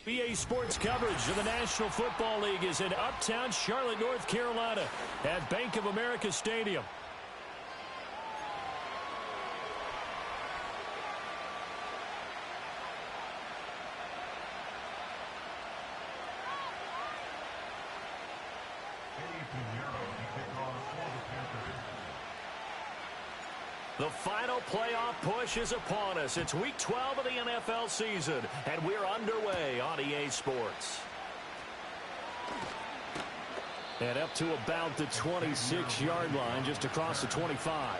BA Sports coverage of the National Football League is in uptown Charlotte, North Carolina at Bank of America Stadium. The final playoff push is upon us. It's week 12 of the NFL season, and we're underway on EA Sports. And up to about the 26-yard line, just across the 25.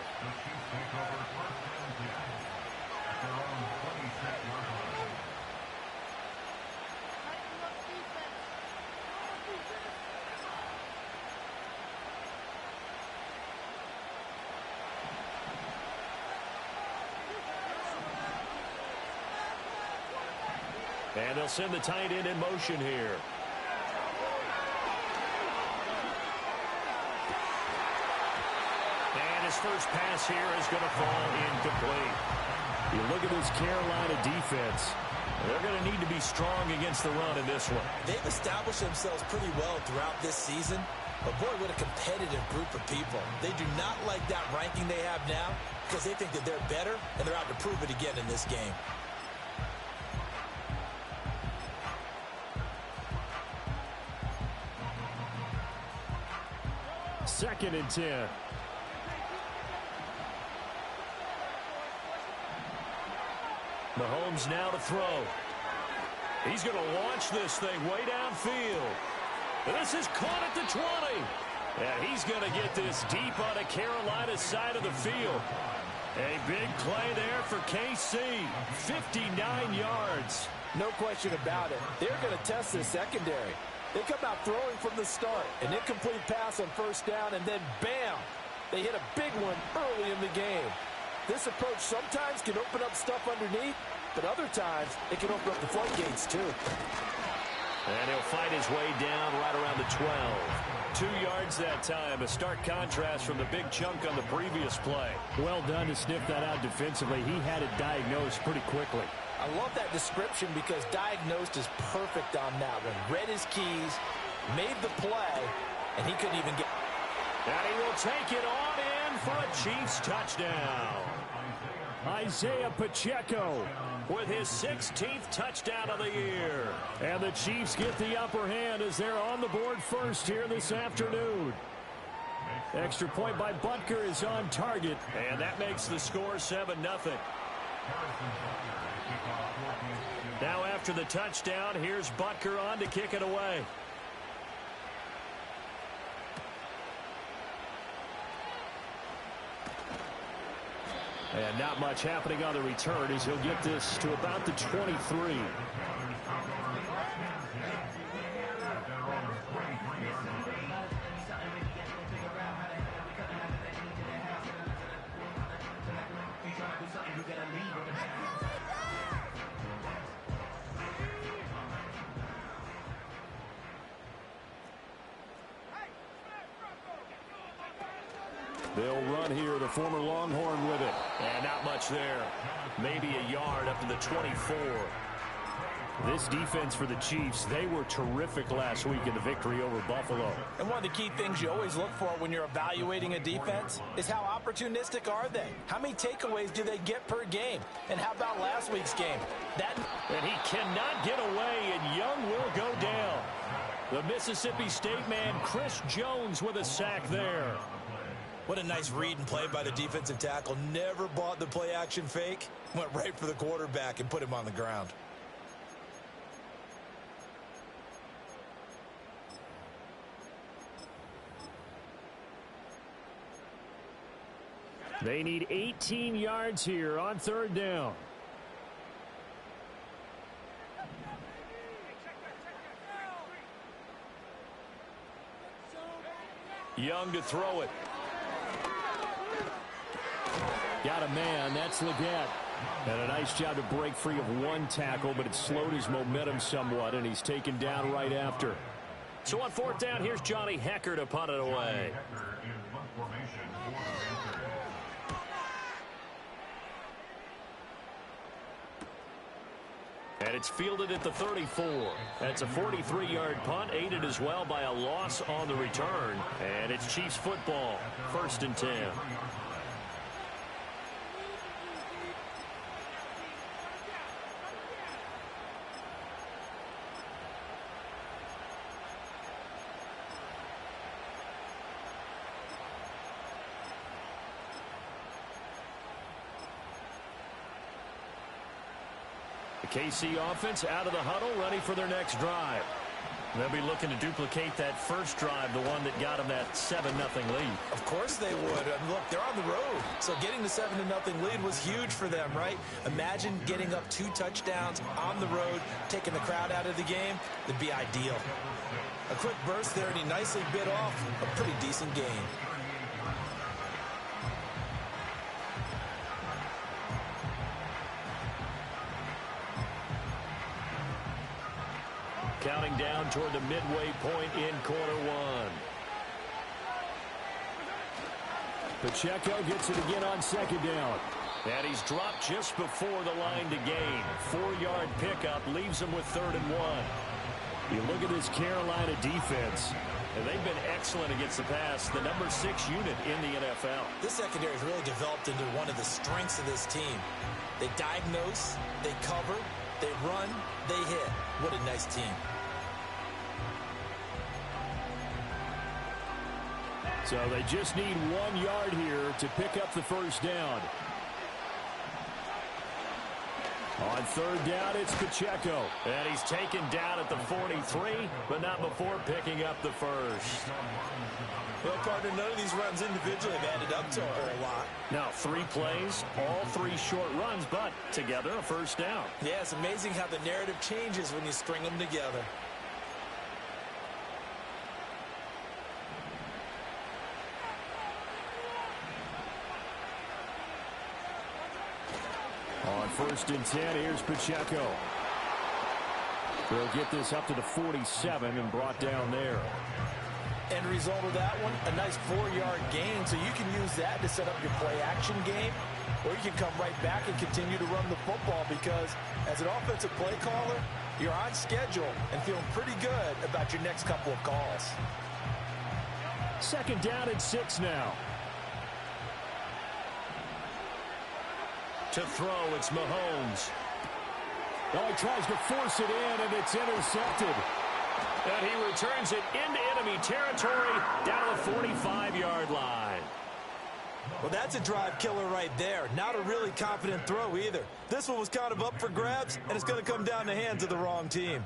And they'll send the tight end in motion here. And his first pass here is going to fall incomplete. You look at this Carolina defense. They're going to need to be strong against the run in this one. They've established themselves pretty well throughout this season. But, boy, what a competitive group of people. They do not like that ranking they have now because they think that they're better, and they're out to prove it again in this game. 2nd and 10. Mahomes now to throw. He's going to launch this thing way downfield. This is caught at the 20. And he's going to get this deep on the Carolina side of the field. A big play there for KC. 59 yards. No question about it. They're going to test this secondary. They come out throwing from the start. An incomplete pass on 1st down, and then bam! They hit a big one early in the game. This approach sometimes can open up stuff underneath, but other times it can open up the floodgates too. And he'll fight his way down right around the 12. 2 yards that time. A stark contrast from the big chunk on the previous play. Well done to sniff that out defensively. He had it diagnosed pretty quickly. I love that description because diagnosed is perfect on that one. Read his keys, made the play, and he couldn't even get... And he will take it on in for a Chiefs touchdown. Isaiah Pacheco with his 16th touchdown of the year. And the Chiefs get the upper hand as they're on the board first here this afternoon. Extra point by Butker is on target, and that makes the score 7-0. Now after the touchdown, here's Butker on to kick it away. And not much happening on the return as he'll get this to about the 23. They'll run here, the former Longhorn with it. And not much there. Maybe a yard up to the 24. This defense for the Chiefs, they were terrific last week in the victory over Buffalo. And one of the key things you always look for when you're evaluating a defense is how opportunistic are they? How many takeaways do they get per game? And how about last week's game? And he cannot get away, and Young will go down. The Mississippi State man, Chris Jones, with a sack there. What a nice read and play by the defensive tackle. Never bought the play-action fake. Went right for the quarterback and put him on the ground. They need 18 yards here on 3rd down. Young to throw it. Got a man, that's Leggett. And a nice job to break free of one tackle, but it slowed his momentum somewhat, and he's taken down right after. So on 4th down, here's Johnny Hecker to punt it away. And And it's fielded at the 34. That's a 43-yard punt, aided as well by a loss on the return. And it's Chiefs football, 1st and 10. The KC offense out of the huddle, ready for their next drive. They'll be looking to duplicate that first drive, the one that got them that 7-0 lead. Of course they would. Look, they're on the road, so getting the 7-0 lead was huge for them, right? Imagine getting up 2 touchdowns on the road, taking the crowd out of the game. It'd be ideal. A quick burst there, and he nicely bit off a pretty decent gain. Counting down toward the midway point in quarter one. Pacheco gets it again on second down. And he's dropped just before the line to gain. 4-yard pickup leaves him with 3rd and 1. You look at this Carolina defense, and they've been excellent against the pass, the number 6 unit in the NFL. This secondary has really developed into one of the strengths of this team. They diagnose, they cover, they run, they hit. What a nice team. So they just need 1 yard here to pick up the first down. On 3rd down, it's Pacheco. And he's taken down at the 43, but not before picking up the first. Well, partner, none of these runs individually have added up to a whole lot. Now, 3 plays, all 3 short runs, but together a first down. Yeah, it's amazing how the narrative changes when you string them together. On 1st and 10, here's Pacheco. They'll get this up to the 47 and brought down there. End result of that one, a nice 4-yard gain, so you can use that to set up your play-action game, or you can come right back and continue to run the football because as an offensive play caller, you're on schedule and feeling pretty good about your next couple of calls. 2nd down and 6 now. To throw, it's Mahomes. Oh, he tries to force it in, and it's intercepted. And he returns it into enemy territory down the 45-yard line. Well, that's a drive killer right there. Not a really confident throw either. This one was kind of up for grabs, and it's going to come down the hands of the wrong team.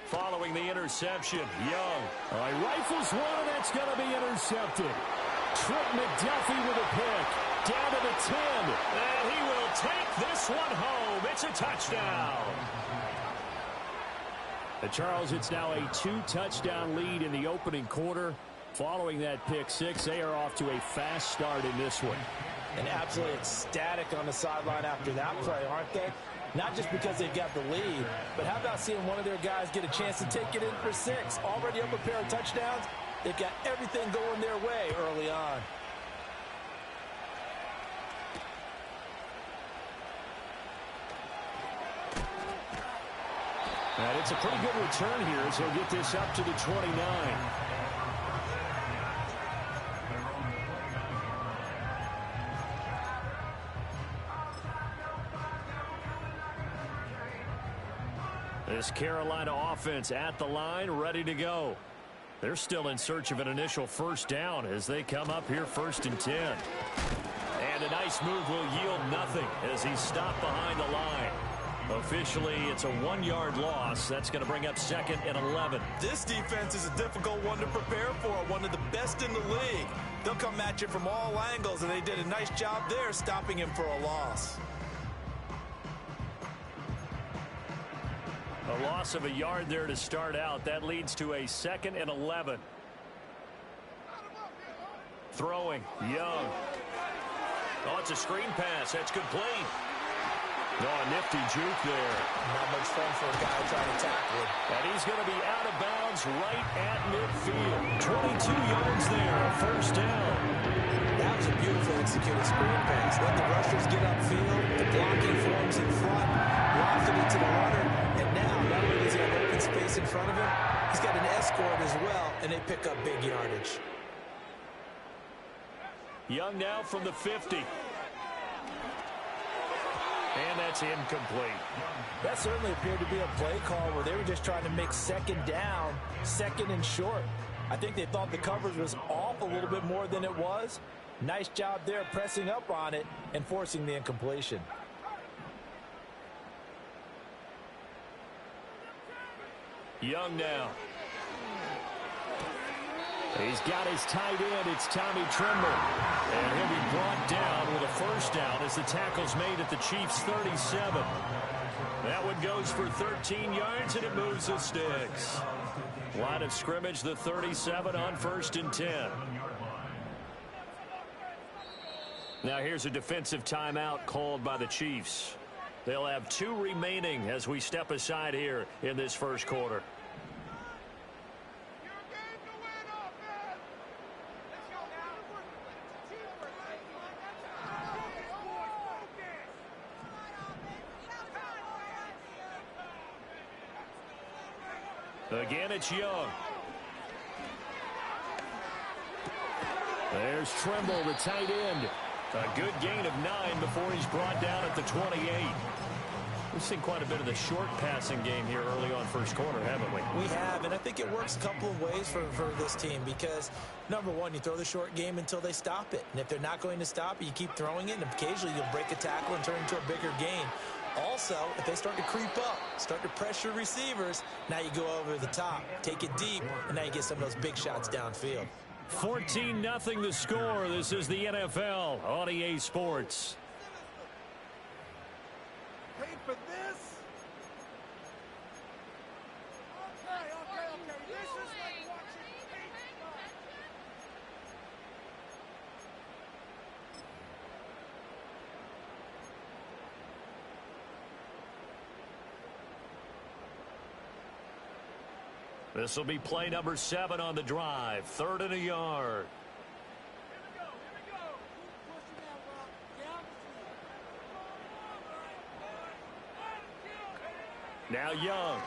Following the interception, Young. All right, rifles one, and that's going to be intercepted. Trent McDuffie with a pick. Down to the 10. And he will take this one home. It's a touchdown. Charles, it's now a 2-touchdown lead in the opening quarter. Following that pick six, they are off to a fast start in this one. And absolutely ecstatic on the sideline after that play, aren't they? Not just because they got the lead, but how about seeing one of their guys get a chance to take it in for 6? Already up a pair of touchdowns. They've got everything going their way early on. And it's a pretty good return here as he'll get this up to the 29. This Carolina offense at the line, ready to go. They're still in search of an initial first down as they come up here 1st and 10. And a nice move will yield nothing as he's stopped behind the line. Officially, it's a 1-yard loss. That's going to bring up 2nd and 11. This defense is a difficult one to prepare for, one of the best in the league. They'll come at you from all angles, and they did a nice job there stopping him for a loss. A loss of a yard there to start out. That leads to a 2nd and 11. Throwing, Young. Oh, it's a screen pass. That's complete. Oh, a nifty juke there. Not much fun for a guy trying to tackle him. And he's going to be out of bounds right at midfield. 22 yards there, a first down. That was a beautifully executed screen pass. Let the rushers get upfield. The blocking forms in front. Lofted it to the runner. And now, not only does he have open space in front of him, he's got an escort as well, and they pick up big yardage. Young now from the 50. And that's incomplete. That certainly appeared to be a play call where they were just trying to make second down, second and short. I think they thought the coverage was off a little bit more than it was. Nice job there pressing up on it and forcing the incompletion. Young now. He's got his tight end. It's Tommy Trimble. And he'll be brought down with a first down as the tackle's made at the Chiefs' 37. That one goes for 13 yards, and it moves the sticks. Line of scrimmage, the 37 on 1st and 10. Now here's a defensive timeout called by the Chiefs. They'll have 2 remaining as we step aside here in this first quarter. Again, it's Young. There's Trimble, the tight end. A good gain of 9 before he's brought down at the 28. We've seen quite a bit of the short passing game here early on first quarter, haven't we? We have, and I think it works a couple of ways for this team because, number one, you throw the short game until they stop it. And if they're not going to stop it, you keep throwing it, and occasionally you'll break a tackle and turn it into a bigger gain. Also, if they start to creep up, start to pressure receivers, now you go over the top, take it deep, and now you get some of those big shots downfield. 14-0 the score. This is the NFL on EA Sports. Paid for this? Okay. This is like watching paint. This will be play number 7 on the drive. 3rd and a yard. Here we go. Pushing that rock down. Now Young.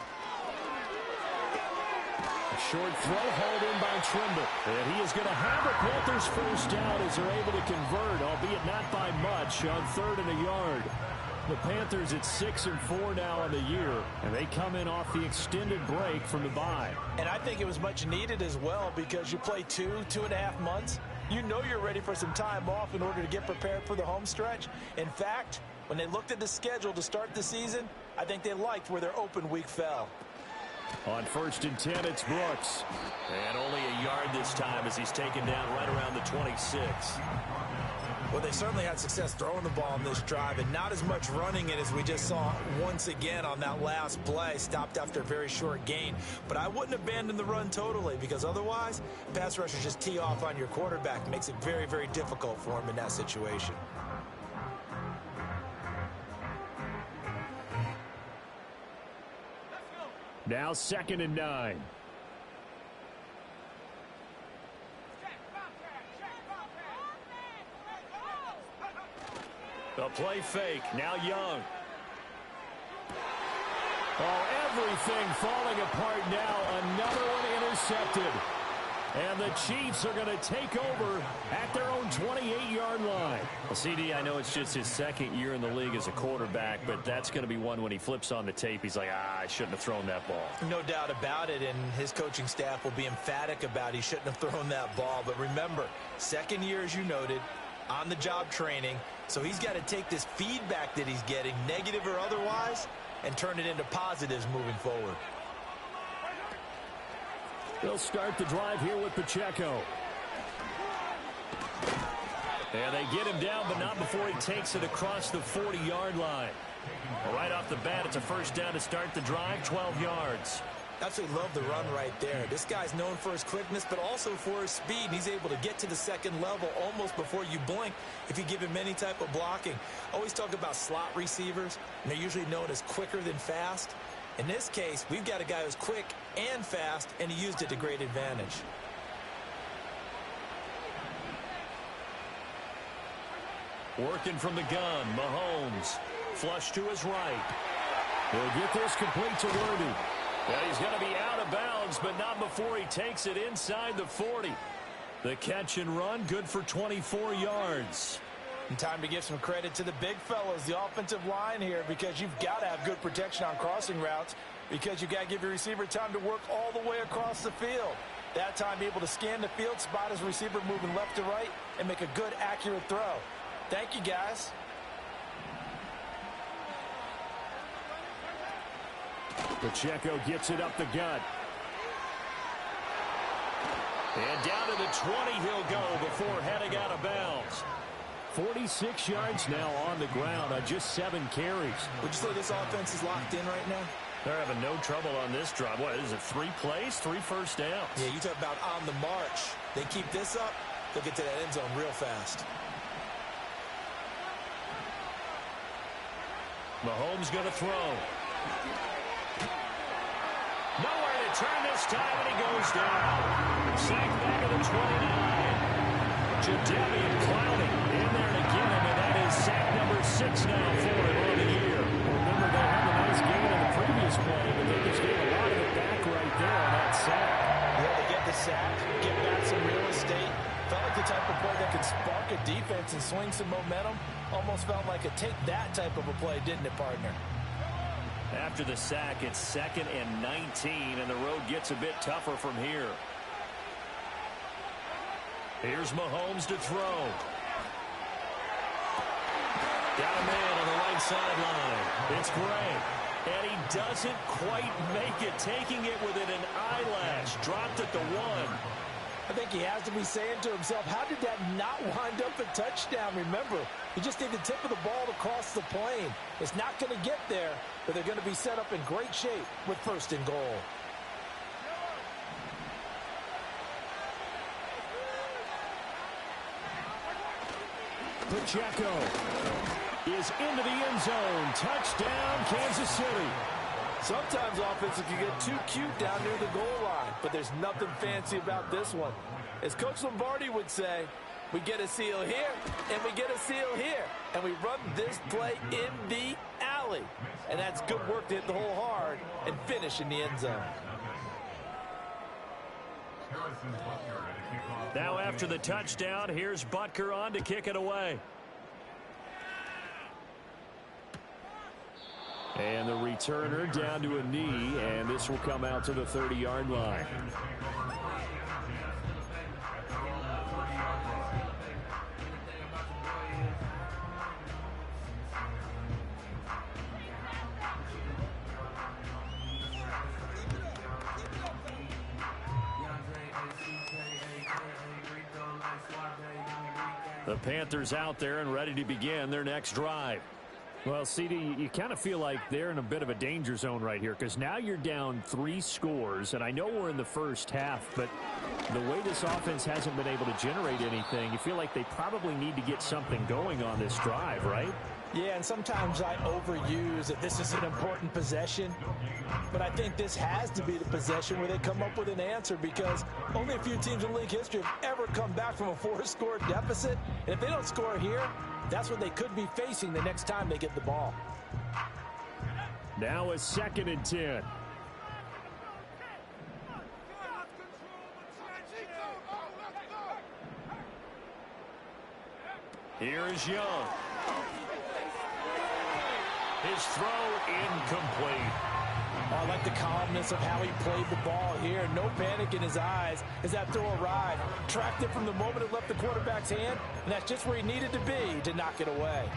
A short throw hauled in by Trimble. And he is going to have the Panthers first down as they're able to convert, albeit not by much, on 3rd and a yard. The Panthers at 6-4 now on the year, and they come in off the extended break from the bye. And I think it was much needed as well because you play 2.5 months. You know you're ready for some time off in order to get prepared for the home stretch. In fact, when they looked at the schedule to start the season, I think they liked where their open week fell. On 1st and 10, it's Brooks. And only a yard this time as he's taken down right around the 26. Well, they certainly had success throwing the ball in this drive and not as much running it as we just saw once again on that last play. Stopped after a very short gain. But I wouldn't abandon the run totally because otherwise, pass rushers just tee off on your quarterback. Makes it very, very difficult for him in that situation. Now 2nd and 9. The play fake. Now Young. Oh, everything falling apart now. Another one intercepted. And the Chiefs are going to take over at their own 28-yard line. Well, CD, I know it's just his 2nd year in the league as a quarterback, but that's going to be one when he flips on the tape. He's like, I shouldn't have thrown that ball. No doubt about it, and his coaching staff will be emphatic about he shouldn't have thrown that ball. But remember, 2nd year, as you noted, on-the-job training. So he's got to take this feedback that he's getting, negative or otherwise, and turn it into positives moving forward. They'll start the drive here with Pacheco. And they get him down, but not before he takes it across the 40-yard line. Right off the bat, it's a first down to start the drive, 12 yards. Absolutely love the run right there. This guy's known for his quickness, but also for his speed. He's able to get to the second level almost before you blink if you give him any type of blocking. Always talk about slot receivers, and they're usually known as quicker than fast. In this case, we've got a guy who's quick and fast, and he used it to great advantage. Working from the gun, Mahomes. Flush to his right. He'll get this complete to Worthy. Well, he's going to be out of bounds, but not before he takes it inside the 40. The catch and run, good for 24 yards. And time to give some credit to the big fellas, the offensive line here, because you've got to have good protection on crossing routes, because you've got to give your receiver time to work all the way across the field. That time, be able to scan the field, spot his receiver moving left to right, and make a good, accurate throw. Thank you, guys. Pacheco gets it up the gut. And down to the 20 he'll go before heading out of bounds. 46 yards now on the ground on just 7 carries. Would you say this offense is locked in right now? They're having no trouble on this drive. What is it, 3 plays, 3 first downs? Yeah, you talk about on the march. They keep this up, they'll get to that end zone real fast. Mahomes going to throw. Nowhere to turn this time, and he goes down. Sacked back at the 29. Jadeveon Clowney in there to get him, and that is sack number 6 now for him on the year. Remember, they had a nice gain in the previous play, but they just gave a lot of it back right there on that sack. Yeah, they get the sack, get back some real estate. Felt like the type of play that could spark a defense and swing some momentum. Almost felt like a take that type of a play, didn't it, partner? After the sack, it's 2nd and 19, and the road gets a bit tougher from here. Here's Mahomes to throw. Got a man on the right sideline. It's Gray. And he doesn't quite make it, taking it within an eyelash. Dropped at the 1. I think he has to be saying to himself, how did that not wind up a touchdown? Remember, you just need the tip of the ball to cross the plane. It's not going to get there, but they're going to be set up in great shape with 1st and goal. Pacheco is into the end zone. Touchdown, Kansas City. Sometimes offenses can get too cute down near the goal line, but there's nothing fancy about this one. As Coach Lombardi would say, we get a seal here, and we get a seal here, and we run this play in the alley. And that's good work to hit the hole hard and finish in the end zone. Now after the touchdown, here's Butker on to kick it away. And the returner down to a knee, and this will come out to the 30-yard line. The Panthers out there and ready to begin their next drive. Well, CD, you kind of feel like they're in a bit of a danger zone right here because now you're down 3 scores, and I know we're in the first half, but the way this offense hasn't been able to generate anything, you feel like they probably need to get something going on this drive, right? Yeah, and sometimes I overuse that this is an important possession, but I think this has to be the possession where they come up with an answer because only a few teams in league history have ever come back from a 4-score deficit, and if they don't score here, that's what they could be facing the next time they get the ball. Now a 2nd and 10. Here is Young. His throw incomplete. Oh, I like the calmness of how he played the ball here. No panic in his eyes as that throw arrived. Tracked it from the moment it left the quarterback's hand, and that's just where he needed to be to knock it away.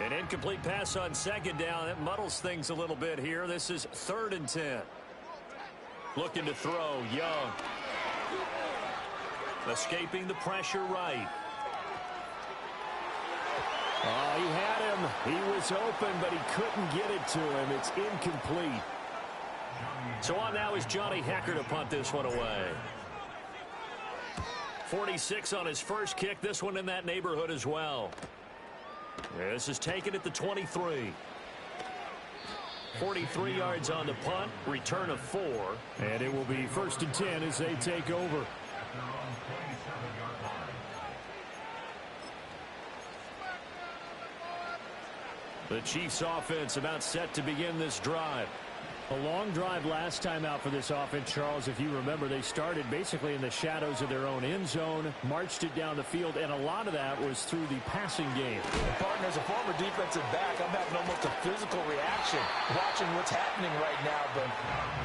An incomplete pass on 2nd down. That muddles things a little bit here. This is 3rd and 10. Looking to throw, Young. Escaping the pressure right. Oh, he had him. He was open, but he couldn't get it to him. It's incomplete. So on now is Johnny Hecker to punt this one away. 46 on his first kick. This one in that neighborhood as well. This is taken at the 23. 43 yards on the punt. Return of 4. And it will be 1st and 10 as they take over. The Chiefs offense about set to begin this drive. A long drive last time out for this offense, Charles. If you remember, they started basically in the shadows of their own end zone, marched it down the field, and a lot of that was through the passing game. Partner, as a former defensive back, I'm having almost a physical reaction watching what's happening right now. But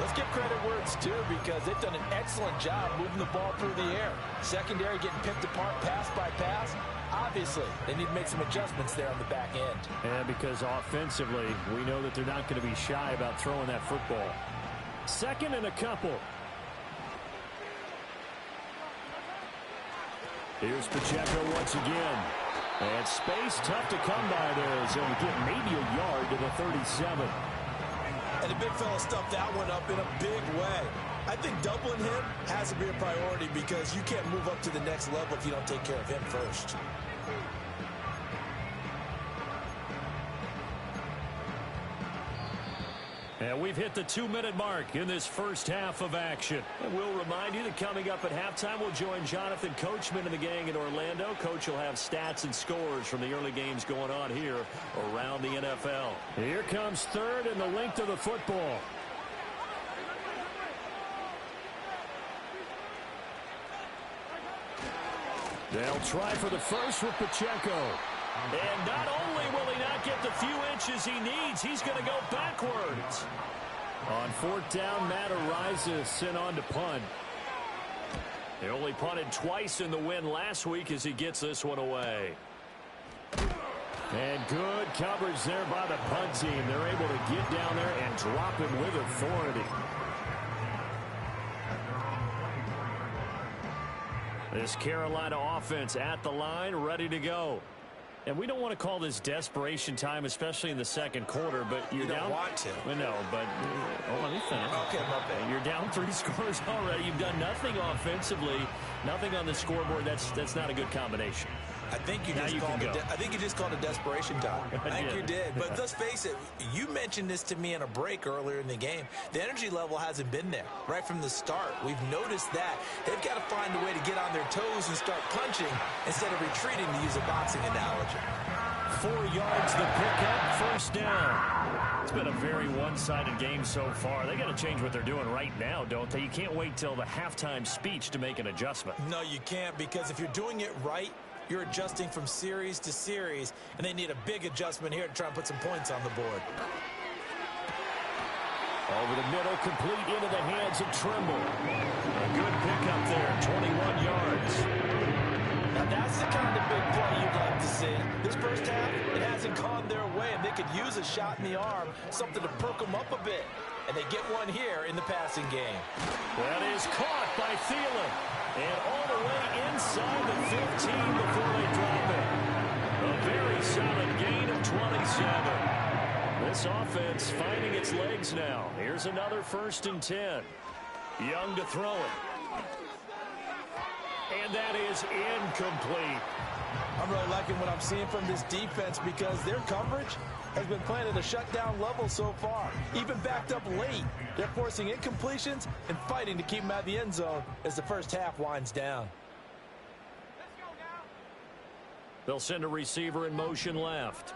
let's give credit where it's due, because they've done an excellent job moving the ball through the air. Secondary getting picked apart pass by pass. Obviously, they need to make some adjustments there on the back end. And because offensively, we know that they're not going to be shy about throwing that football. 2nd and a couple. Here's Pacheco once again. And space tough to come by there, so we get maybe a yard to the 37. And the big fella stuffed that one up in a big way. I think doubling him has to be a priority, because you can't move up to the next level if you don't take care of him first. And we've hit the 2-minute mark in this first half of action. And we'll remind you that coming up at halftime, we'll join Jonathan Coachman and the gang in Orlando. Coach will have stats and scores from the early games going on here around the NFL. Here comes 3rd and the length of the football. They'll try for the first with Pacheco. And not only will he not get the few inches he needs, he's going to go backwards. On 4th down, Matt Ariza sent on to punt. They only punted twice in the win last week as he gets this one away. And good coverage there by the punt team. They're able to get down there and drop him with authority. This Carolina offense at the line, ready to go. And we don't want to call this desperation time, especially in the second quarter, but you're down. You don't want to. Well, no, but let me finish. Okay, my bad. You're down 3 scores already. You've done nothing offensively, nothing on the scoreboard. That's not a good combination. I think you just called it desperation time. I think you did. But let's face it, you mentioned this to me in a break earlier in the game. The energy level hasn't been there right from the start. We've noticed that. They've got to find a way to get on their toes and start punching instead of retreating, to use a boxing analogy. 4 yards the pickup, 1st down. It's been a very one-sided game so far. They got to change what they're doing right now, don't they? You can't wait till the halftime speech to make an adjustment. No, you can't, because if you're doing it right, you're adjusting from series to series, and they need a big adjustment here to try and put some points on the board. Over the middle, complete into the hands of Trimble. A good pickup there, 21 yards. Now that's the kind of big play you'd like to see. This first half, it hasn't gone their way, and they could use a shot in the arm, something to perk them up a bit. And they get one here in the passing game. That is caught by Thielen. And all the way inside the 15 before they drop it. A very solid gain of 27. This offense finding its legs now. Here's another 1st and 10. Young to throw it. And that is incomplete. I'm really liking what I'm seeing from this defense, because their coverage has been playing at a shutdown level so far. Even backed up late. They're forcing incompletions and fighting to keep them out of the end zone as the first half winds down. They'll send a receiver in motion left.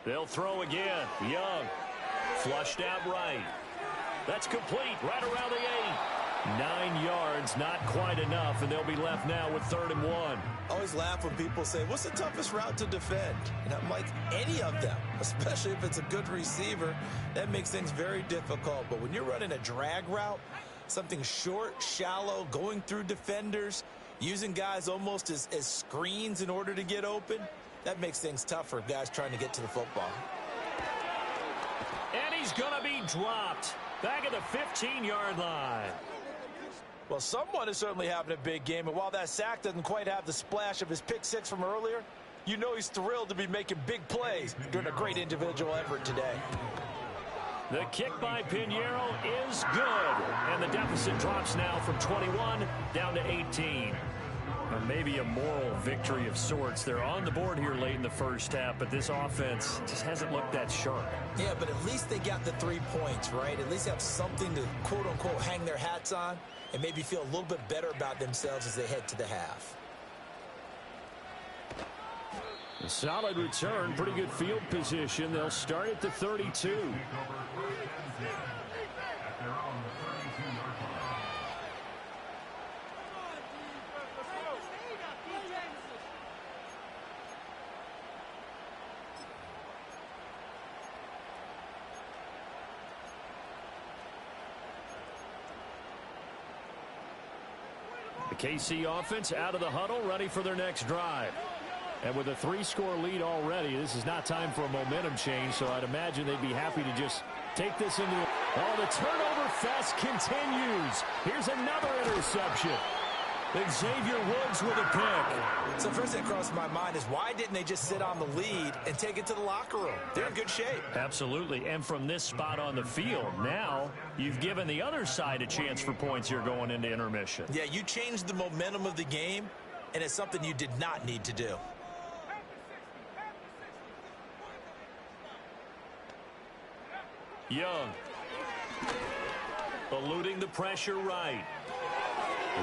They'll throw again. Young. Flushed out right. That's complete right around the 8. 9 yards, not quite enough, and they'll be left now with 3rd and 1. I always laugh when people say, what's the toughest route to defend? And I'm like, any of them, especially if it's a good receiver. That makes things very difficult. But when you're running a drag route, something short, shallow, going through defenders, using guys almost as screens in order to get open, that makes things tough for guys trying to get to the football. And he's going to be dropped back at the 15-yard line. Well, someone is certainly having a big game, and while that sack doesn't quite have the splash of his pick six from earlier, you know he's thrilled to be making big plays during a great individual effort today. The kick by Pinheiro is good, and the deficit drops now from 21 down to 18. Or maybe a moral victory of sorts. They're on the board here late in the first half, but this offense just hasn't looked that sharp. Yeah, but at least they got the 3 points, right? At least have something to, quote-unquote, hang their hats on and maybe feel a little bit better about themselves as they head to the half. A solid return, pretty good field position. They'll start at the 32. The KC offense out of the huddle, ready for their next drive. And with a 3-score lead already, this is not time for a momentum change, so I'd imagine they'd be happy to just take this into it. Oh, the turnover fest continues. Here's another interception. Xavier Woods with a pick. So first thing that crossed my mind is why didn't they just sit on the lead and take it to the locker room? They're in good shape. Absolutely. And from this spot on the field, now you've given the other side a chance for points here going into intermission. Yeah, you changed the momentum of the game, and it's something you did not need to do. Young. Eluding the pressure right.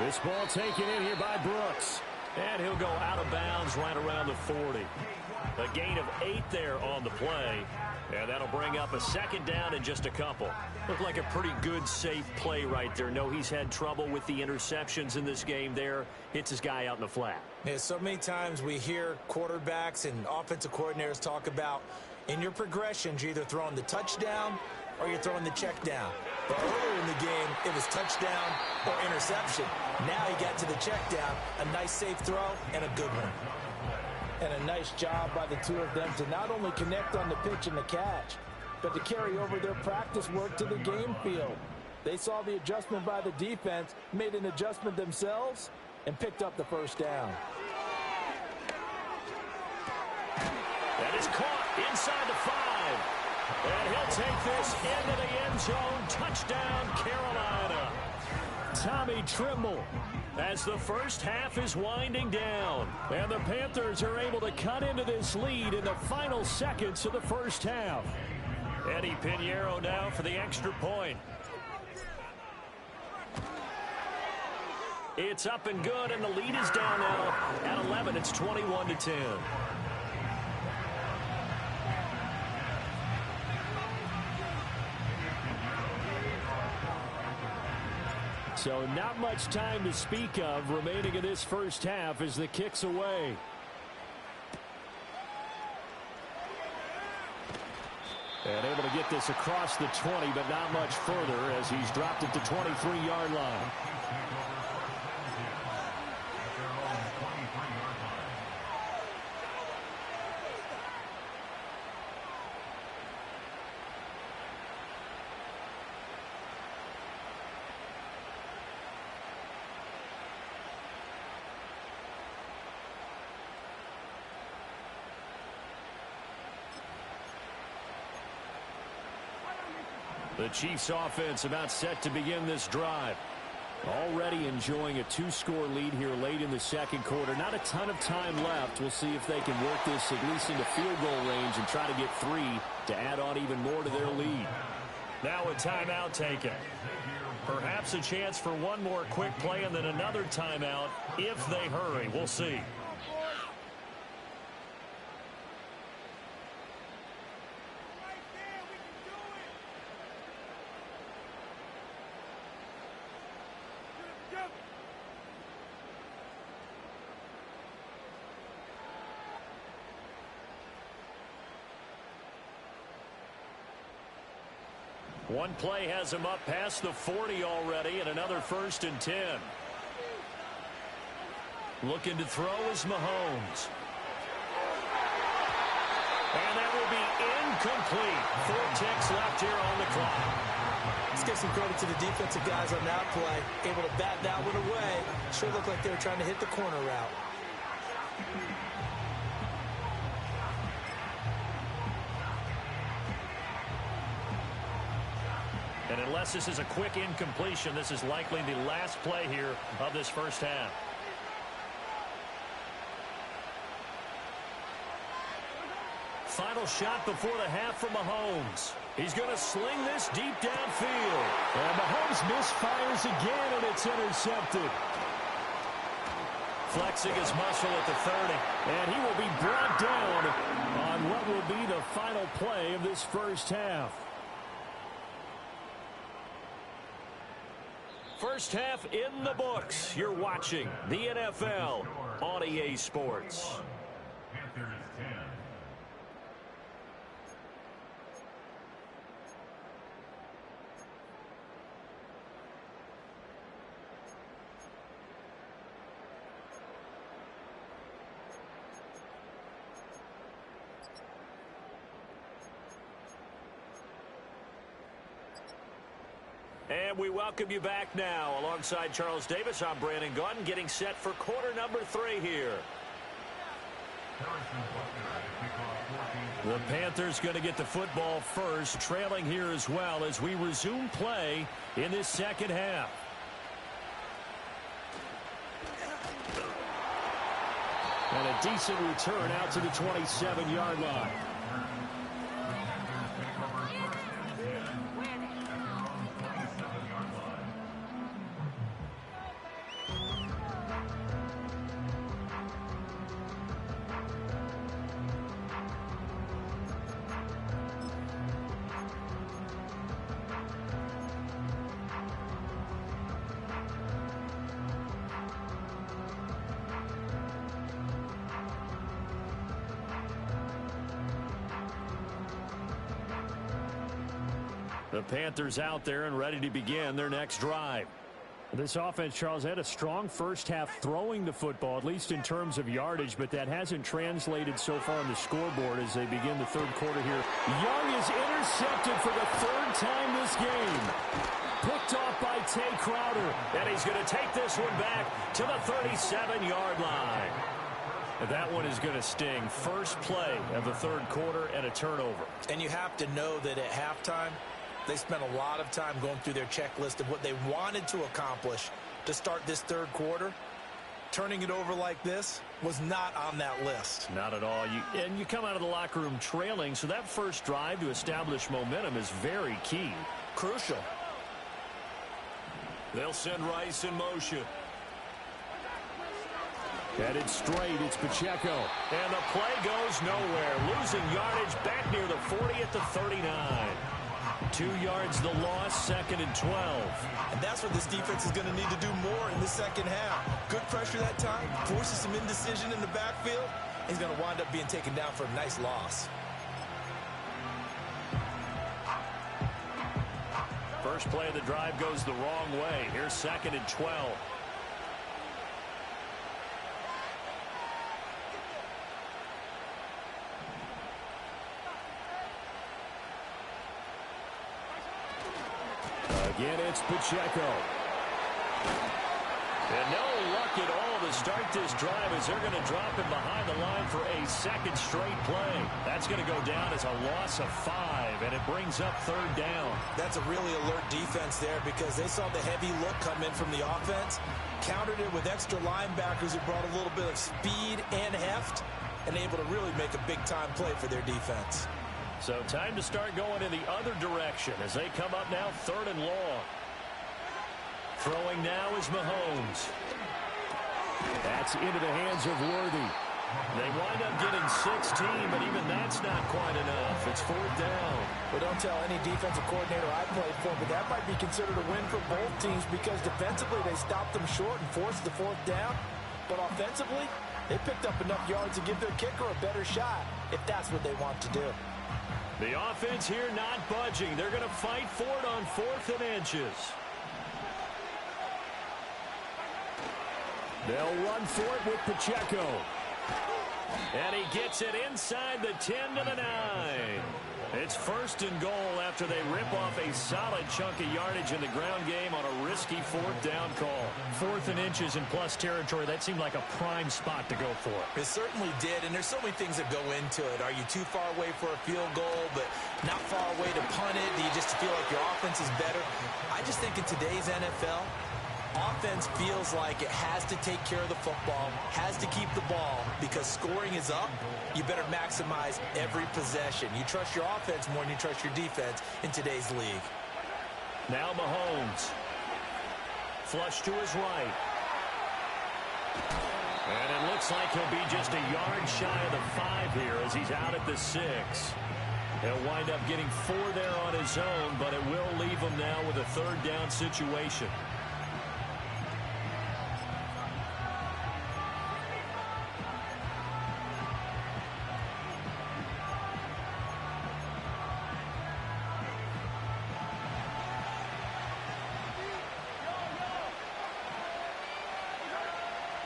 This ball taken in here by Brooks. And he'll go out of bounds right around the 40. A gain of 8 there on the play. And that'll bring up a second down in just a couple. Looked like a pretty good, safe play right there. No, he's had trouble with the interceptions in this game there. Hits his guy out in the flat. Yeah, so many times we hear quarterbacks and offensive coordinators talk about in your progressions, you're either throwing the touchdown or you're throwing the check down. But earlier in the game, it was touchdown or interception. Now he got to the check down, a nice safe throw, and a good one. And a nice job by the two of them to not only connect on the pitch and the catch, but to carry over their practice work to the game field. They saw the adjustment by the defense, made an adjustment themselves, and picked up the first down. That is caught inside the 5. And he'll take this into the end zone. Touchdown, Carolina. Tommy Trimble. As the first half is winding down. And the Panthers are able to cut into this lead in the final seconds of the first half. Eddie Pinheiro now for the extra point. It's up and good, and the lead is down now at 11. It's 21-10. So not much time to speak of remaining in this first half as the kick's away. And able to get this across the 20, but not much further as he's dropped it to 23-yard line. The Chiefs offense about set to begin this drive. Already enjoying a 2-score lead here late in the second quarter. Not a ton of time left. We'll see if they can work this at least into field goal range and try to get 3 to add on even more to their lead. Now a timeout taken. Perhaps a chance for one more quick play and then another timeout if they hurry. We'll see. One play has him up past the 40 already, and another 1st and 10. Looking to throw is Mahomes. And that will be incomplete. 4 ticks left here on the clock. Let's give some credit to the defensive guys on that play. Able to bat that one away. Sure looked like they were trying to hit the corner route. And unless this is a quick incompletion, this is likely the last play here of this first half. Final shot before the half from Mahomes. He's going to sling this deep downfield. And Mahomes misfires again, and it's intercepted. Flexing his muscle at the 30. And he will be brought down on what will be the final play of this first half. First half in the books. You're watching the NFL on EA Sports. And we welcome you back now. Alongside Charles Davis, I'm Brandon Gaudin, getting set for quarter number 3 here. The Panthers going to get the football first, trailing here as well as we resume play in this second half. And a decent return out to the 27-yard line. The Panthers out there and ready to begin their next drive. This offense, Charles, had a strong first half throwing the football, at least in terms of yardage, but that hasn't translated so far on the scoreboard as they begin the third quarter here. Young is intercepted for the 3rd time this game. Picked off by Tay Crowder. And he's going to take this one back to the 37-yard line. That one is going to sting. First play of the third quarter and a turnover. And you have to know that at halftime, they spent a lot of time going through their checklist of what they wanted to accomplish to start this third quarter. Turning it over like this was not on that list. Not at all. You come out of the locker room trailing, so that first drive to establish momentum is very key. Crucial. They'll send Rice in motion. Headed straight, it's Pacheco. And the play goes nowhere. Losing yardage back near the 40 at the 39. 2 yards the loss, 2nd and 12. And that's what this defense is going to need to do more in the second half. Good pressure that time, forces some indecision in the backfield. He's going to wind up being taken down for a nice loss. First play of the drive goes the wrong way. Here's 2nd and 12. Again, it's Pacheco. And no luck at all to start this drive as they're going to drop him behind the line for a second straight play. That's going to go down as a loss of 5, and it brings up 3rd down. That's a really alert defense there because they saw the heavy look come in from the offense, countered it with extra linebackers who brought a little bit of speed and heft, and able to really make a big-time play for their defense. So time to start going in the other direction as they come up now 3rd and long. Throwing now is Mahomes. That's into the hands of Worthy. They wind up getting 16, but even that's not quite enough. It's 4th down. Well, don't tell any defensive coordinator I played for, but that might be considered a win for both teams because defensively they stopped them short and forced the 4th down. But offensively, they picked up enough yards to give their kicker a better shot if that's what they want to do. The offense here not budging. They're going to fight for it on 4th and inches. They'll run for it with Pacheco. And he gets it inside the 10 to the 9. It's 1st and goal after they rip off a solid chunk of yardage in the ground game on a risky 4th down call. 4th and inches in plus territory. That seemed like a prime spot to go for. It certainly did, and there's so many things that go into it. Are you too far away for a field goal, but not far away to punt it? Do you just feel like your offense is better? I just think in today's NFL, offense feels like it has to take care of the football, has to keep the ball, because scoring is up. You better maximize every possession. You trust your offense more than you trust your defense in today's league. Now Mahomes. Flush to his right. And it looks like he'll be just a yard shy of the 5 here as he's out at the 6. He'll wind up getting 4 there on his own, but it will leave him now with a 3rd down situation.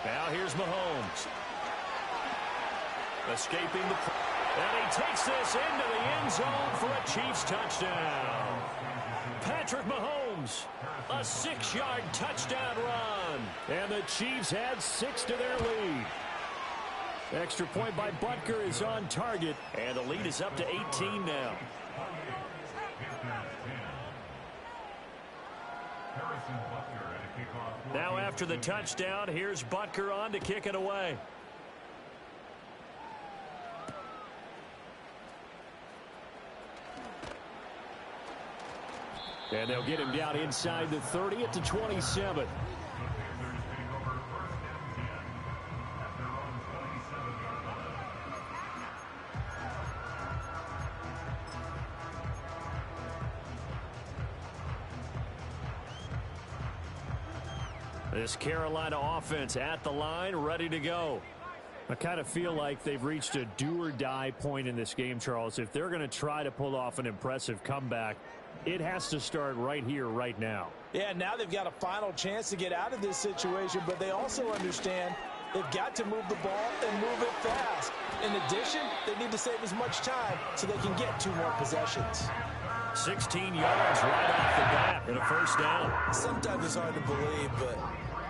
Now here's Mahomes. Escaping the... And he takes this into the end zone for a Chiefs touchdown. Patrick Mahomes, a 6-yard touchdown run. And the Chiefs add 6 to their lead. Extra point by Butker is on target. And the lead is up to 18 now. Now after the touchdown, here's Butker on to kick it away. And they'll get him down inside the 30 at the 27. This Carolina offense at the line, ready to go. I kind of feel like they've reached a do-or-die point in this game, Charles. If they're going to try to pull off an impressive comeback, it has to start right here, right now. Yeah, now they've got a final chance to get out of this situation, but they also understand they've got to move the ball and move it fast. In addition, they need to save as much time so they can get 2 more possessions. 16 yards right off the bat and a 1st down. Sometimes it's hard to believe, but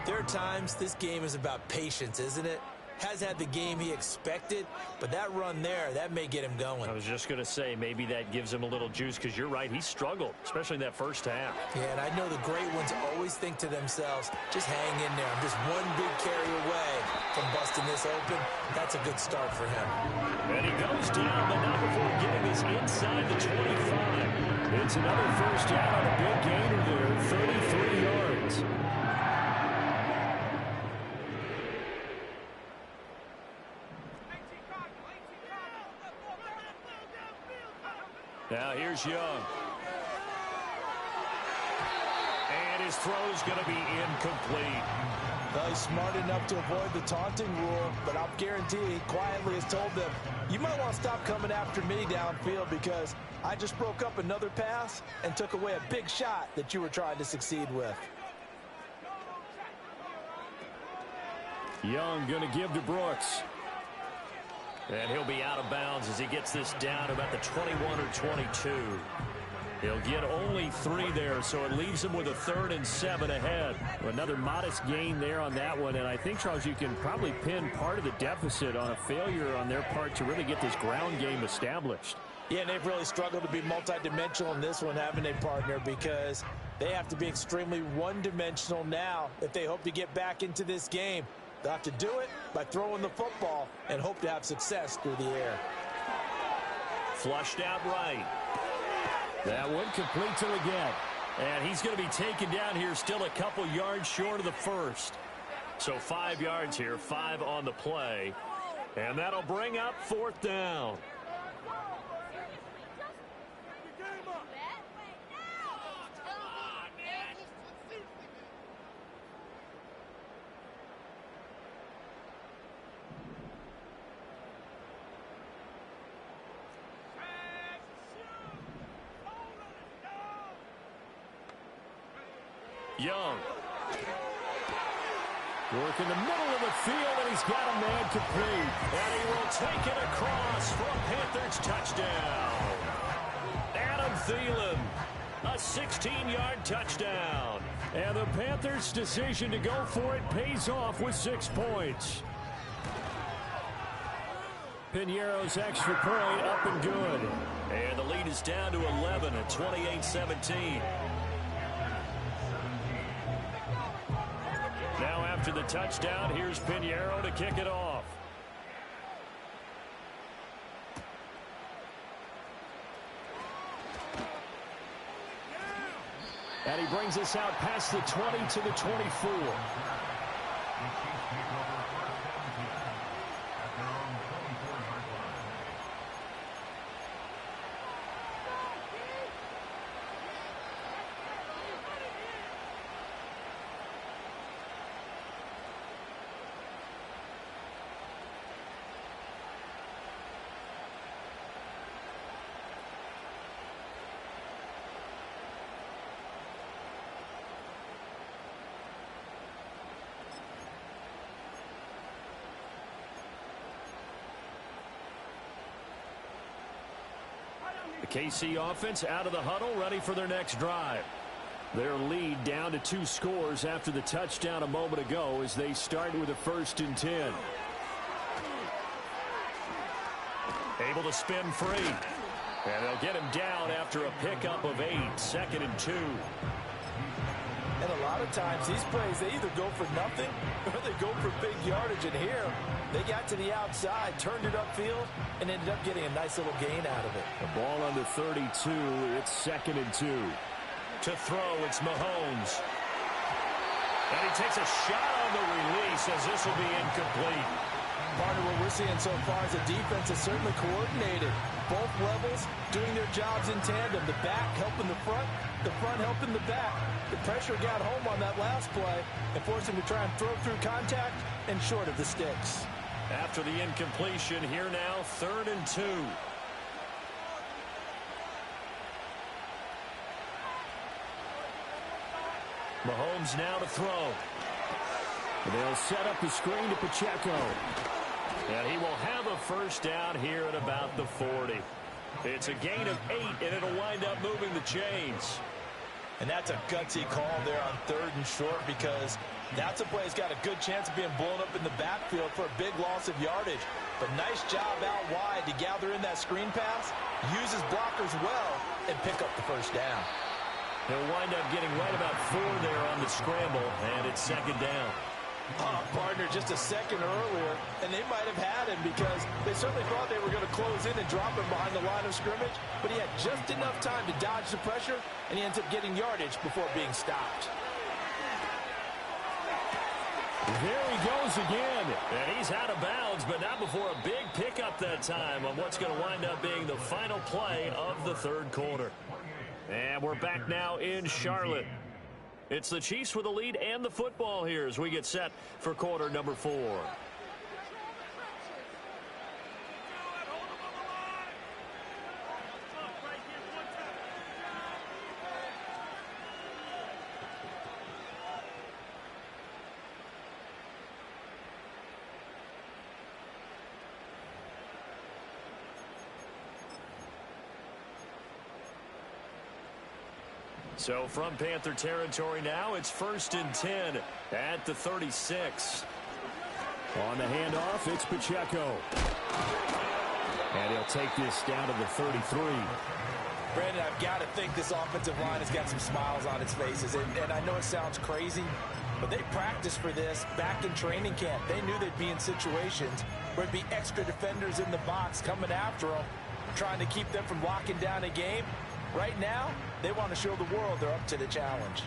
there are times this game is about patience, isn't it? Has had the game he expected, but that run there, that may get him going. I was just going to say, maybe that gives him a little juice, because you're right, he struggled, especially in that 1st half. Yeah, and I know the great ones always think to themselves, just hang in there. I'm just one big carry away from busting this open. That's a good start for him. And he goes down, but not before getting this inside the 25. It's another 1st down on a big gainer there, 33 yards. Now here's Young. And his throw's going to be incomplete. Well, he's smart enough to avoid the taunting rule, but I'll guarantee he quietly has told them, you might want to stop coming after me downfield because I just broke up another pass and took away a big shot that you were trying to succeed with. Young going to give to Brooks. And he'll be out of bounds as he gets this down about the 21 or 22. He'll get only 3 there, so it leaves him with a 3rd and 7 ahead. Another modest gain there on that one, and I think, Charles, you can probably pin part of the deficit on a failure on their part to really get this ground game established. Yeah, and they've really struggled to be multidimensional in this one, having a partner, because they have to be extremely one-dimensional now if they hope to get back into this game. They'll have to do it by throwing the football and hope to have success through the air. Flushed out right. That one complete to Leggett. And he's going to be taken down here still a couple yards short of the 1st. So 5 yards here, 5 on the play. And that'll bring up 4th down. Young. Work in the middle of the field, and he's got a man complete. And he will take it across for a Panthers touchdown. Thielen. A 16-yard touchdown. And the Panthers' decision to go for it pays off with 6 points. Piñeiro's extra point up and good. And the lead is down to 11 at 28-17. Now after the touchdown, here's Piñeiro to kick it off. And he brings us out past the 20 to the 24. The KC offense out of the huddle, ready for their next drive. Their lead down to 2 scores after the touchdown a moment ago as they start with a 1st and 10. Able to spin free. And they'll get him down after a pickup of 8, 2nd and 2. And a lot of times these plays, they either go for nothing or they go for big yardage. And here, they got to the outside, turned it upfield, and ended up getting a nice little gain out of it. The ball under 32. It's 2nd and 2. To throw, it's Mahomes. And he takes a shot on the release as this will be incomplete. Partner, what we're seeing so far is the defense is certainly coordinated. Both levels doing their jobs in tandem. The back helping the front helping the back. The pressure got home on that last play and forced him to try and throw through contact and short of the sticks. After the incompletion, here now, 3rd and 2. Mahomes now to throw. They'll set up the screen to Pacheco. And he will have a 1st down here at about the 40. It's a gain of 8, and it'll wind up moving the chains. And that's a gutsy call there on 3rd and short because that's a play that's got a good chance of being blown up in the backfield for a big loss of yardage. But nice job out wide to gather in that screen pass, use his blockers well, and pick up the 1st down. He'll wind up getting right about 4 there on the scramble, and it's 2nd down. Partner, just a second earlier, and they might have had him because they certainly thought they were going to close in and drop him behind the line of scrimmage, but he had just enough time to dodge the pressure, and he ends up getting yardage before being stopped. There he goes again. And he's out of bounds, but not before a big pickup that time on what's going to wind up being the final play of the 3rd quarter. And we're back now in Charlotte. It's the Chiefs with the lead and the football here as we get set for quarter number 4. So from Panther territory now, it's 1st and 10 at the 36. On the handoff, it's Pacheco. And he'll take this down to the 33. Brandon, I've got to think this offensive line has got some smiles on its faces. And I know it sounds crazy, but they practiced for this back in training camp. They knew they'd be in situations where it'd be extra defenders in the box coming after them, trying to keep them from locking down a game. Right now, they want to show the world they're up to the challenge.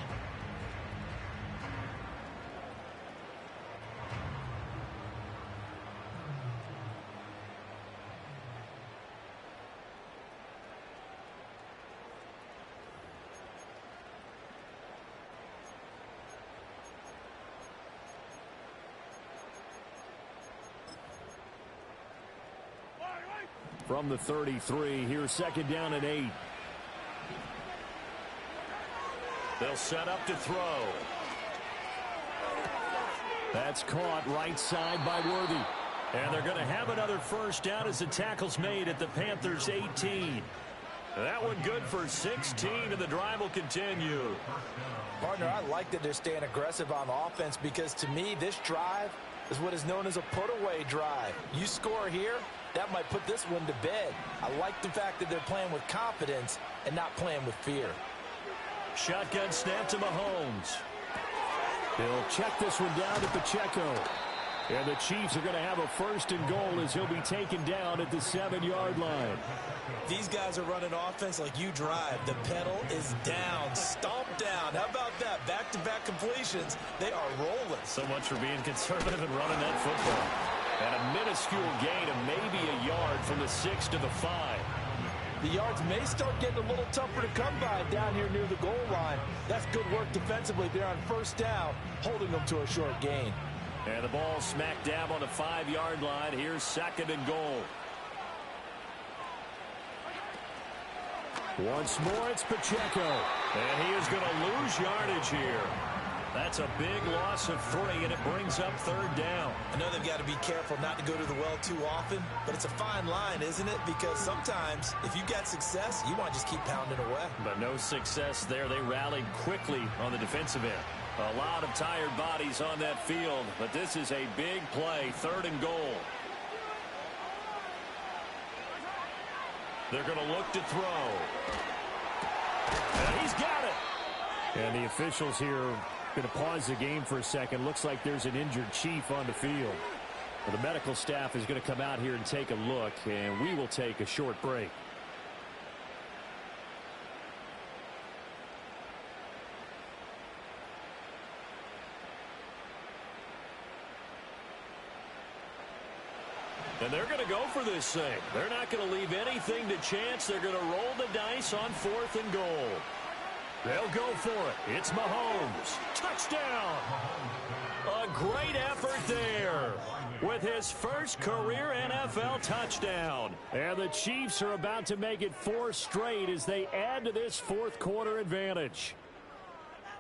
From the 33, here's 2nd down and 8. They'll set up to throw. That's caught right side by Worthy. And they're going to have another 1st down as the tackle's made at the Panthers' 18. That one good for 16, and the drive will continue. Partner, I like that they're staying aggressive on offense because, to me, this drive is what is known as a put-away drive. You score here, that might put this one to bed. I like the fact that they're playing with confidence and not playing with fear. Shotgun snap to Mahomes. He'll check this one down to Pacheco. And the Chiefs are going to have a 1st and goal as he'll be taken down at the 7-yard line. These guys are running offense like you drive. The pedal is down, stomped down. How about that? Back-to-back completions. They are rolling. So much for being conservative and running that football. And a minuscule gain of maybe a yard from the 6 to the 5. The yards may start getting a little tougher to come by down here near the goal line. That's good work defensively there on 1st down, holding them to a short gain. And the ball smack dab on the 5-yard line. Here's 2nd and goal. Once more, it's Pacheco. And he is going to lose yardage here. That's a big loss of 3, and it brings up 3rd down. I know they've got to be careful not to go to the well too often, but it's a fine line, isn't it? Because sometimes, if you've got success, you want to just keep pounding away. But no success there. They rallied quickly on the defensive end. A lot of tired bodies on that field, but this is a big play, 3rd and goal. They're going to look to throw. And he's got it. And the officials here are going to pause the game for a second. Looks like there's an injured Chief on the field. Well, the medical staff is going to come out here and take a look, and we will take a short break. And they're going to go for this thing. They're not going to leave anything to chance. They're going to roll the dice on 4th and goal. They'll go for it. It's Mahomes. Touchdown. A great effort there with his first career NFL touchdown. And the Chiefs are about to make it 4 straight as they add to this 4th quarter advantage.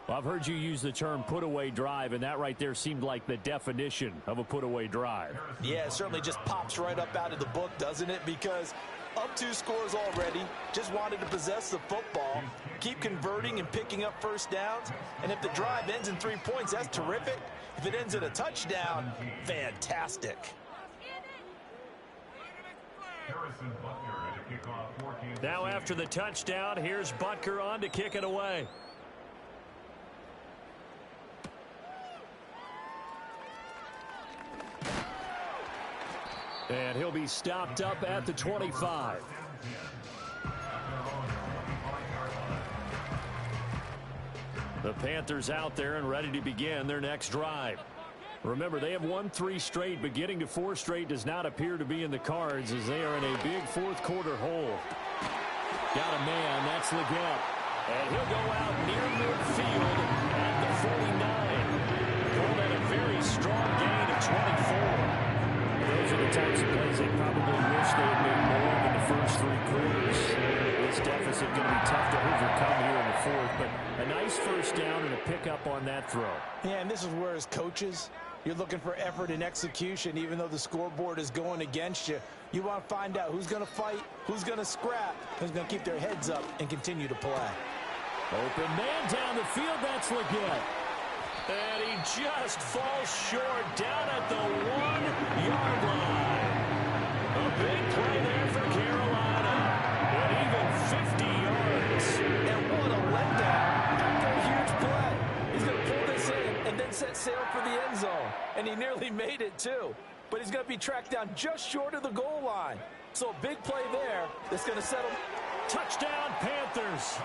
Well, I've heard you use the term put-away drive, and that right there seemed like the definition of a put-away drive. Yeah, it certainly just pops right up out of the book, doesn't it? Because up 2 scores already, just wanted to possess the football, keep converting and picking up 1st downs, and if the drive ends in 3 points, that's terrific. If it ends in a touchdown, fantastic. Now after the touchdown, here's Butker on to kick it away. And he'll be stopped up at the 25. The Panthers out there and ready to begin their next drive. Remember, they have won 3 straight, but getting to 4 straight does not appear to be in the cards as they are in a big 4th quarter hole. Got a man, that's Leggett. And he'll go out near midfield at the 49. Called that a very strong gain of 24. Those are the types of plays they probably wish they had made more in the first 3 quarters. This deficit going to be tough to overcome here in the 4th, but a nice 1st down and a pickup on that throw. Yeah, and this is where, as coaches, you're looking for effort and execution. Even though the scoreboard is going against you, you want to find out who's going to fight, who's going to scrap, who's going to keep their heads up and continue to play. Open man down the field, that's Leggett. And he just falls short down at the 1-yard line. A big play there for Carolina. And even 50 yards. And what a letdown after a huge play. He's going to pull this in and then set sail for the end zone. And he nearly made it, too. But he's going to be tracked down just short of the goal line. So a big play there that's going to settle. Touchdown, Panthers.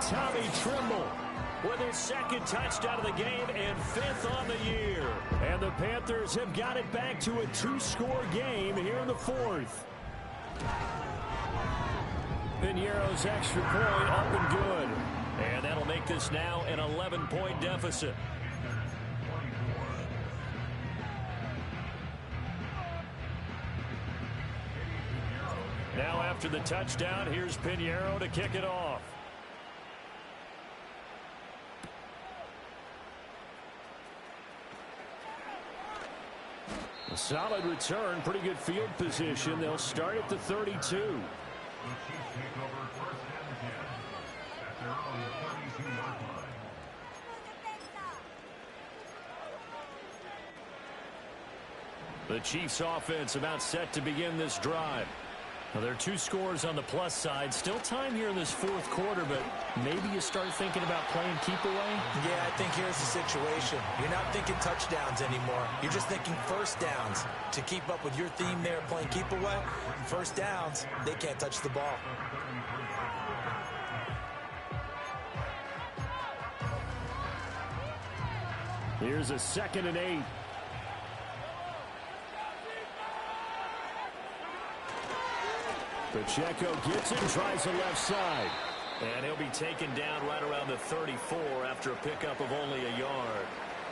Tommy Tremble with his 2nd touchdown of the game and 5th on the year. And the Panthers have got it back to a 2-score game here in the 4th. Piñeiro's extra point up and good. And that'll make this now an 11-point deficit. Now after the touchdown, here's Piñeiro to kick it off. A solid return, pretty good field position. They'll start at the 32. The Chiefs offense about set to begin this drive. Now, there are 2 scores on the plus side. Still time here in this fourth quarter, but maybe you start thinking about playing keep away? Yeah, I think here's the situation. You're not thinking touchdowns anymore. You're just thinking first downs. To keep up with your theme there, playing keep away, first downs, they can't touch the ball. Here's a 2nd and 8. Pacheco gets it, tries the left side. And he'll be taken down right around the 34 after a pickup of only a yard.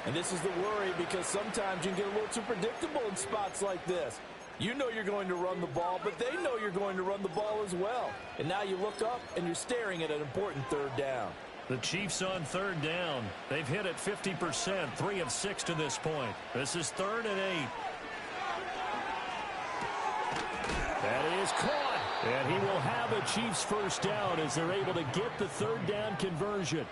And this is the worry, because sometimes you can get a little too predictable in spots like this. You know you're going to run the ball, but they know you're going to run the ball as well. And now you look up and you're staring at an important 3rd down. The Chiefs on 3rd down. They've hit it 50%, 3 of 6 to this point. This is 3rd and 8. That is caught. And he will have a Chiefs first down as they're able to get the 3rd down conversion.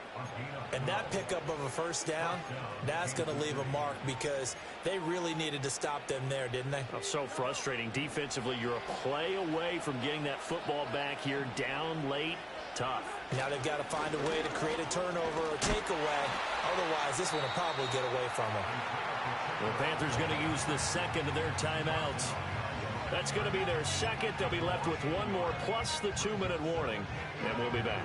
And that pickup of a first down, that's going to leave a mark, because they really needed to stop them there, didn't they? Oh, so frustrating. Defensively, you're a play away from getting that football back here, down late. Tough. Now they've got to find a way to create a turnover or takeaway. Otherwise, this one will probably get away from them. The Panthers going to use the 2nd of their timeouts. That's going to be their 2nd. They'll be left with 1 more plus the 2-minute warning, and we'll be back.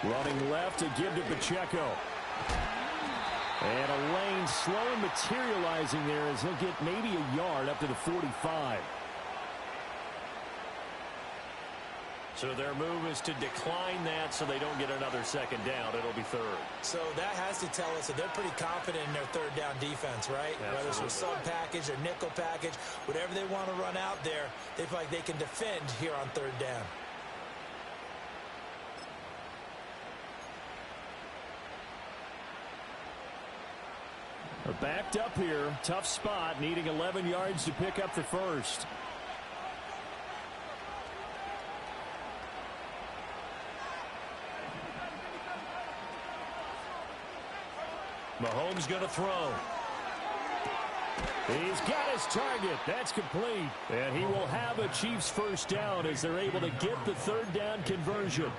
Running left to give to Pacheco. And a lane slow and materializing there as he'll get maybe a yard up to the 45. So their move is to decline that so they don't get another 2nd down. It'll be 3rd. So that has to tell us that they're pretty confident in their 3rd down defense, right? Absolutely. Whether it's with sub package or nickel package, whatever they want to run out there, they feel like they can defend here on 3rd down. They're backed up here. Tough spot, needing 11 yards to pick up the first. Mahomes going to throw. He's got his target. That's complete. And he will have a Chiefs first down as they're able to get the 3rd down conversion.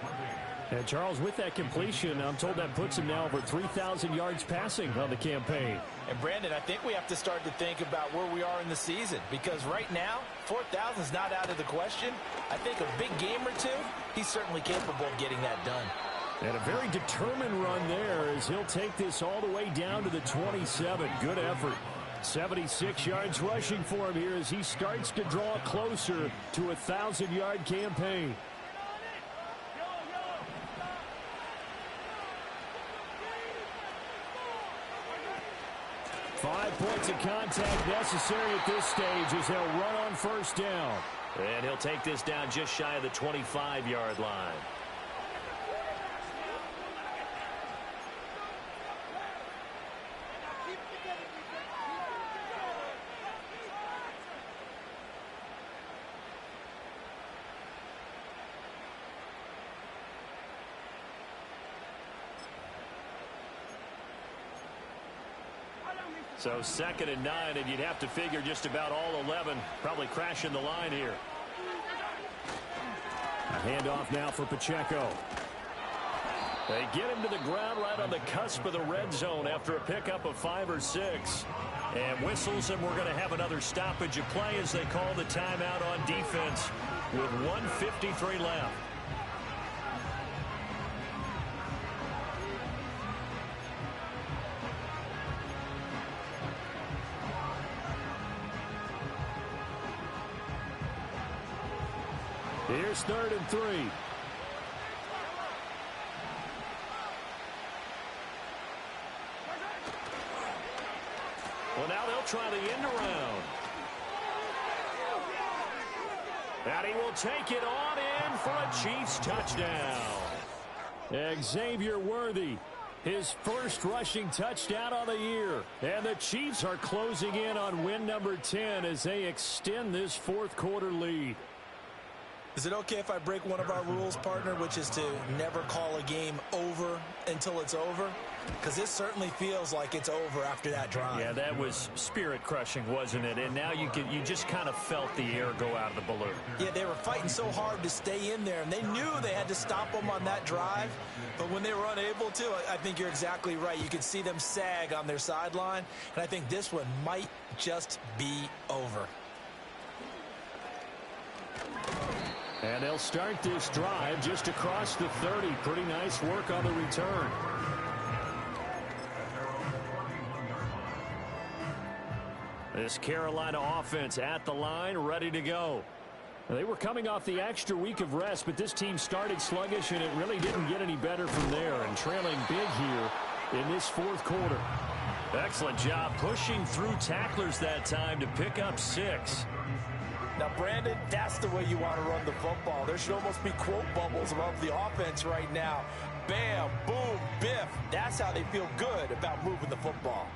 And Charles, with that completion, I'm told that puts him now over 3,000 yards passing on the campaign. And Brandon, I think we have to start to think about where we are in the season, because right now 4,000 is not out of the question. I think a big game or 2, he's certainly capable of getting that done. And a very determined run there as he'll take this all the way down to the 27. Good effort. 76 yards rushing for him here as he starts to draw closer to a 1,000-yard campaign. Five points of contact necessary at this stage as they'll run on first down. And he'll take this down just shy of the 25-yard line. So 2nd and 9, and you'd have to figure just about all 11 probably crashing the line here. A handoff now for Pacheco. They get him to the ground right on the cusp of the red zone after a pickup of 5 or 6. And whistles, and we're going to have another stoppage of play as they call the timeout on defense with 1:53 left. Here's 3rd and 3. Well, now they'll try the end around. And he will take it on in for a Chiefs touchdown. Xavier Worthy His first rushing touchdown on the year. And the Chiefs are closing in on win number 10 as they extend this fourth quarter lead. Is it okay if I break one of our rules, partner, which is to never call a game over until it's over? Because this certainly feels like it's over after that drive. Yeah, that was spirit-crushing, wasn't it? And now you just kind of felt the air go out of the balloon. Yeah, they were fighting so hard to stay in there, and they knew they had to stop them on that drive. But when they were unable to, I think you're exactly right. You could see them sag on their sideline, and I think this one might just be over. And they'll start this drive just across the 30. Pretty nice work on the return. This Carolina offense at the line, ready to go. They were coming off the extra week of rest, but this team started sluggish, and it really didn't get any better from there. And trailing big here in this fourth quarter. Excellent job pushing through tacklers that time to pick up 6. Now, Brandon, that's the way you want to run the football. There should almost be quote bubbles above the offense right now. Bam, boom, biff. That's how they feel good about moving the football.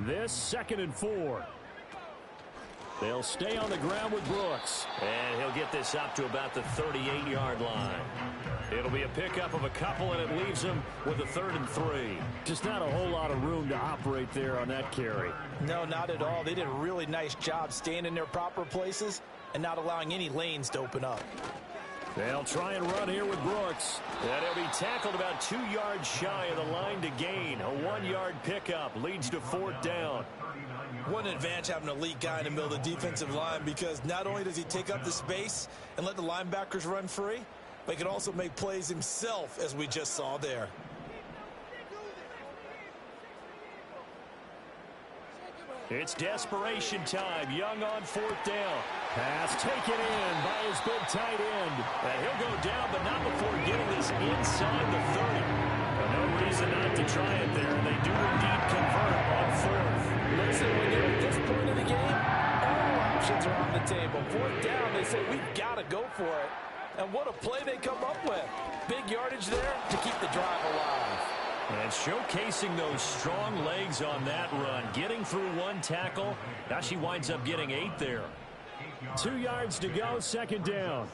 This 2nd and 4. They'll stay on the ground with Brooks. And he'll get this up to about the 38-yard line. It'll be a pickup of a couple, and it leaves him with a 3rd and 3. Just not a whole lot of room to operate there on that carry. No, not at all. They did a really nice job staying in their proper places and not allowing any lanes to open up. They'll try and run here with Brooks. And he'll be tackled about 2 yards shy of the line to gain. A 1-yard pickup leads to 4th down. What an advantage having an elite guy in the middle of the defensive line, because not only does he take up the space and let the linebackers run free, but he can also make plays himself, as we just saw there. It's desperation time. Young on 4th down. Pass taken in by his big tight end. And he'll go down, but not before getting this inside the 30. No reason not to try it there. They do indeed convert on 4th. Listen, when you're at this point of the game, all options are on the table. 4th down, they say, we've got to go for it. And what a play they come up with. Big yardage there to keep the drive alive. And showcasing those strong legs on that run. Getting through 1 tackle. Now she winds up getting 8 there. 2 yards to go, 2nd down.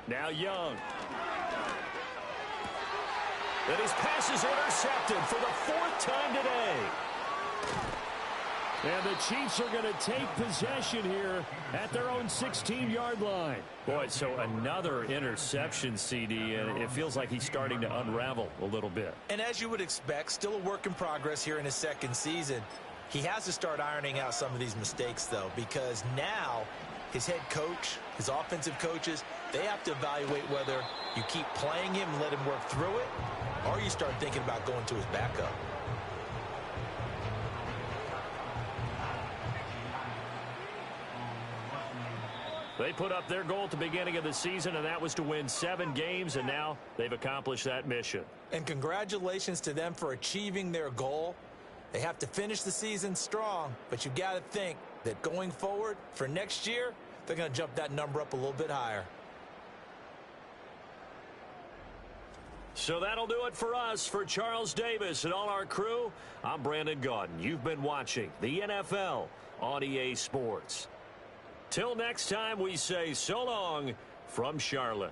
Now Young. And his pass is intercepted for the 4th time today. And the Chiefs are going to take possession here at their own 16-yard line. Boy, so another interception, CD, and it feels like he's starting to unravel a little bit. And as you would expect, still a work in progress here in his 2nd season. He has to start ironing out some of these mistakes, though, because now his head coach, his offensive coaches, they have to evaluate whether you keep playing him and let him work through it, or you start thinking about going to his backup. They put up their goal at the beginning of the season, and that was to win 7 games, and now they've accomplished that mission. And congratulations to them for achieving their goal. They have to finish the season strong, but you've got to think that going forward for next year, they're going to jump that number up a little bit higher. So that'll do it for us. For Charles Davis and all our crew, I'm Brandon Gaudin. You've been watching the NFL on EA Sports. Till next time, we say so long from Charlotte.